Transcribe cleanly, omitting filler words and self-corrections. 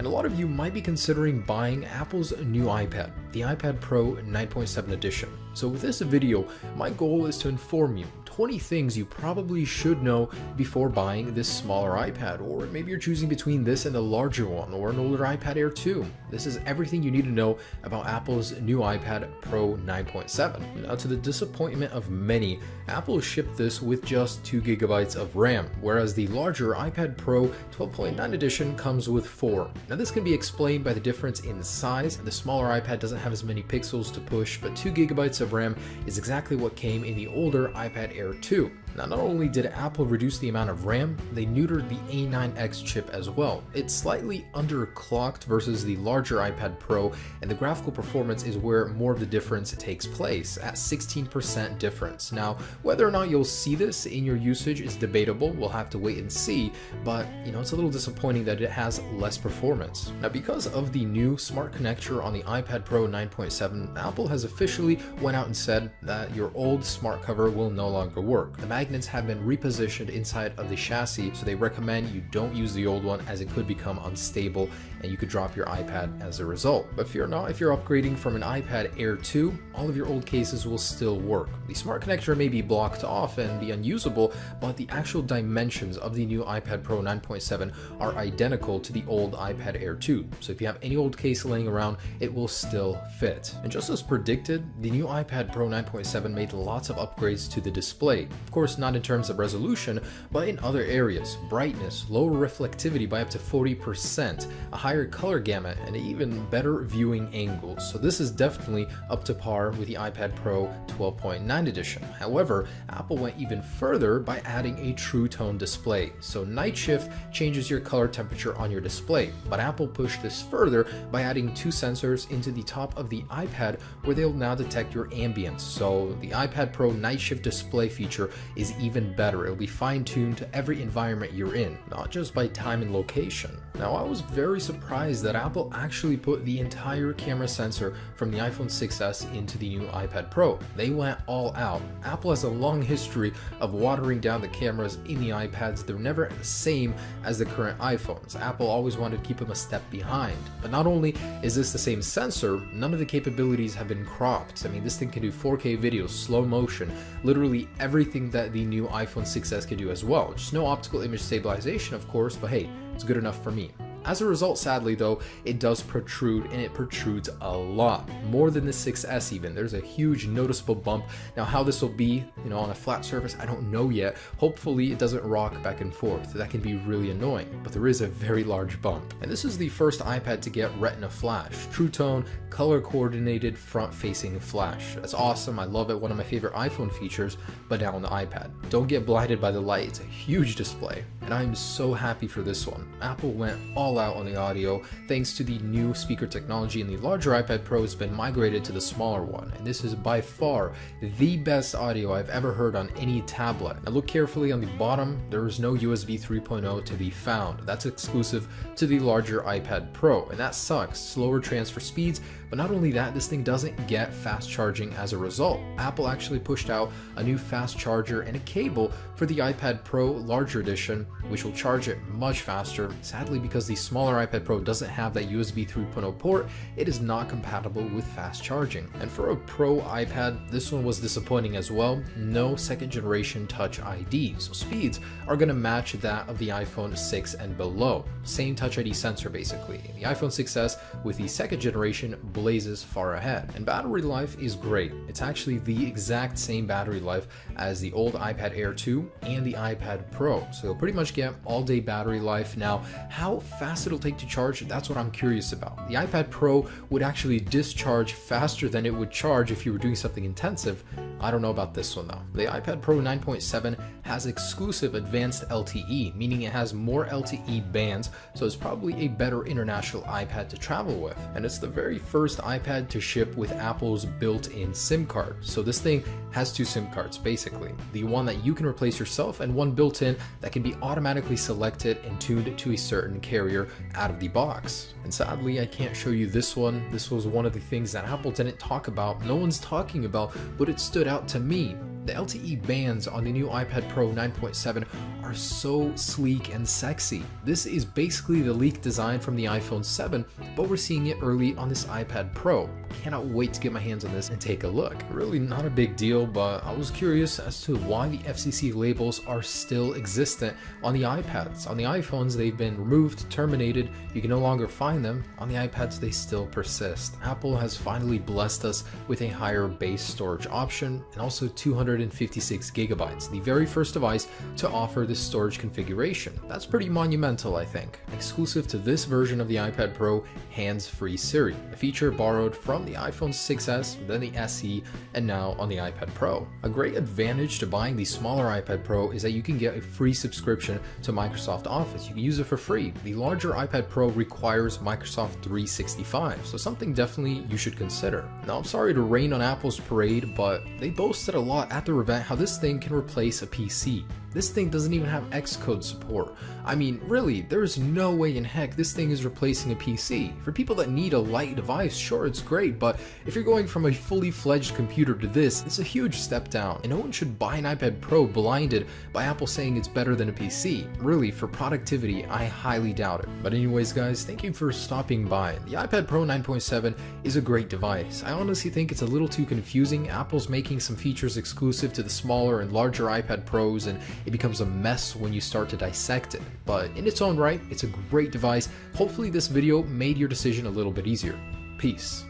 and a lot of you might be considering buying Apple's new iPad, the iPad Pro 9.7 edition. So with this video, my goal is to inform you 20 things you probably should know before buying this smaller iPad, or maybe you're choosing between this and a larger one, or an older iPad Air 2. This is everything you need to know about Apple's new iPad Pro 9.7. Now, to the disappointment of many, Apple shipped this with just 2 GB of RAM, whereas the larger iPad Pro 12.9 edition comes with 4. Now, this can be explained by the difference in size. The smaller iPad doesn't have as many pixels to push, but 2 GB of RAM is exactly what came in the older iPad Air 2. Now, not only did Apple reduce the amount of RAM, they neutered the A9X chip as well. It's slightly underclocked versus the larger iPad Pro, and the graphical performance is where more of the difference takes place, at 16% difference. Now, whether or not you'll see this in your usage is debatable. We'll have to wait and see, but it's a little disappointing that it has less performance. Now, because of the new smart connector on the iPad Pro 9.7, Apple has officially went out and said that your old smart cover will no longer work. The magnets have been repositioned inside of the chassis, so they recommend you don't use the old one as it could become unstable and you could drop your iPad as a result. But fear not, if you're upgrading from an iPad Air 2, all of your old cases will still work. The smart connector may be blocked off and be unusable, but the actual dimensions of the new iPad Pro 9.7 are identical to the old iPad Air 2. So if you have any old case laying around, it will still fit. And just as predicted, the new iPad Pro 9.7 made lots of upgrades to the display. Of course, not in terms of resolution, but in other areas: brightness, lower reflectivity by up to 40%, a higher color gamut, and even better viewing angles. So this is definitely up to par with the iPad Pro 12.9 edition. However, Apple went even further by adding a true tone display. So night shift changes your color temperature on your display, but Apple pushed this further by adding 2 sensors into the top of the iPad where they'll now detect your ambience. So the iPad Pro night shift display feature is even better. It'll be fine-tuned to every environment you're in, not just by time and location. Now, I was very surprised that Apple actually put the entire camera sensor from the iPhone 6s into the new iPad Pro. They went all out. Apple has a long history of watering down the cameras in the iPads. They're never the same as the current iPhones. Apple always wanted to keep them a step behind. But not only is this the same sensor, none of the capabilities have been cropped. I mean, this thing can do 4K video, slow motion, literally everything that the new iPhone 6s can do as well. Just no optical image stabilization, of course, but hey, it's good enough for me. As a result, sadly though, it does protrude, and it protrudes a lot, more than the 6S even. There's a huge noticeable bump. Now, how this will be, on a flat surface, I don't know yet. Hopefully it doesn't rock back and forth. That can be really annoying, but there is a very large bump. And this is the first iPad to get Retina Flash, True Tone, color coordinated front-facing flash. That's awesome. I love it. One of my favorite iPhone features, but now on the iPad. Don't get blinded by the light. It's a huge display, and I'm so happy for this one. Apple went all out on the audio thanks to the new speaker technology, and the larger iPad Pro has been migrated to the smaller one, and this is by far the best audio I've ever heard on any tablet. Now look carefully on the bottom. There is no USB 3.0 to be found. That's exclusive to the larger iPad Pro, and that sucks. Slower transfer speeds, but not only that, this thing doesn't get fast charging as a result. Apple actually pushed out a new fast charger and a cable for the iPad Pro larger edition, which will charge it much faster. Sadly, because the smaller iPad Pro doesn't have that USB 3.0 port, it is not compatible with fast charging. And for a Pro iPad, this one was disappointing as well. No second generation Touch ID, so speeds are going to match that of the iPhone 6 and below. Same Touch ID sensor basically. The iPhone 6s with the second generation blazes far ahead. And battery life is great. It's actually the exact same battery life as the old iPad Air 2 and the iPad Pro, so you'll pretty much get all-day battery life. Now, how fast it'll take to charge, that's what I'm curious about. The iPad Pro would actually discharge faster than it would charge if you were doing something intensive. I don't know about this one though. The iPad Pro 9.7 has exclusive advanced LTE, meaning it has more LTE bands, so it's probably a better international iPad to travel with. And it's the very first iPad to ship with Apple's built-in SIM card. So this thing has 2 SIM cards basically. The one that you can replace yourself, and one built-in that can be automatically selected and tuned to a certain carrier out of the box. And sadly, I can't show you this one. This was one of the things that Apple didn't talk about. No one's talking about, but it stood out to me. The LTE bands on the new iPad Pro 9.7 are so sleek and sexy. This is basically the leaked design from the iPhone 7, but we're seeing it early on this iPad Pro. Cannot wait to get my hands on this and take a look. Really not a big deal, but I was curious as to why the FCC labels are still existent on the iPads. On the iPhones, they've been removed, terminated, you can no longer find them. On the iPads, they still persist. Apple has finally blessed us with a higher base storage option and also 256 gigabytes, the very first device to offer this storage configuration. That's pretty monumental, I think. Exclusive to this version of the iPad Pro, hands-free Siri, a feature borrowed from the iPhone 6s, then the SE, and now on the iPad Pro. A great advantage to buying the smaller iPad Pro is that you can get a free subscription to Microsoft Office. You can use it for free. The larger iPad Pro requires Microsoft 365, so something definitely you should consider. Now, I'm sorry to rain on Apple's parade, but they boasted a lot at their event how this thing can replace a PC. This thing doesn't even have Xcode support. I mean, really, there's no way in heck this thing is replacing a PC. For people that need a light device, sure, it's great, but if you're going from a fully fledged computer to this, it's a huge step down, and no one should buy an iPad Pro blinded by Apple saying it's better than a PC. Really, for productivity, I highly doubt it. But anyways, guys, thank you for stopping by. The iPad Pro 9.7 is a great device. I honestly think it's a little too confusing. Apple's making some features exclusive to the smaller and larger iPad Pros, and it becomes a mess when you start to dissect it. But in its own right, it's a great device. Hopefully this video made your decision a little bit easier. Peace.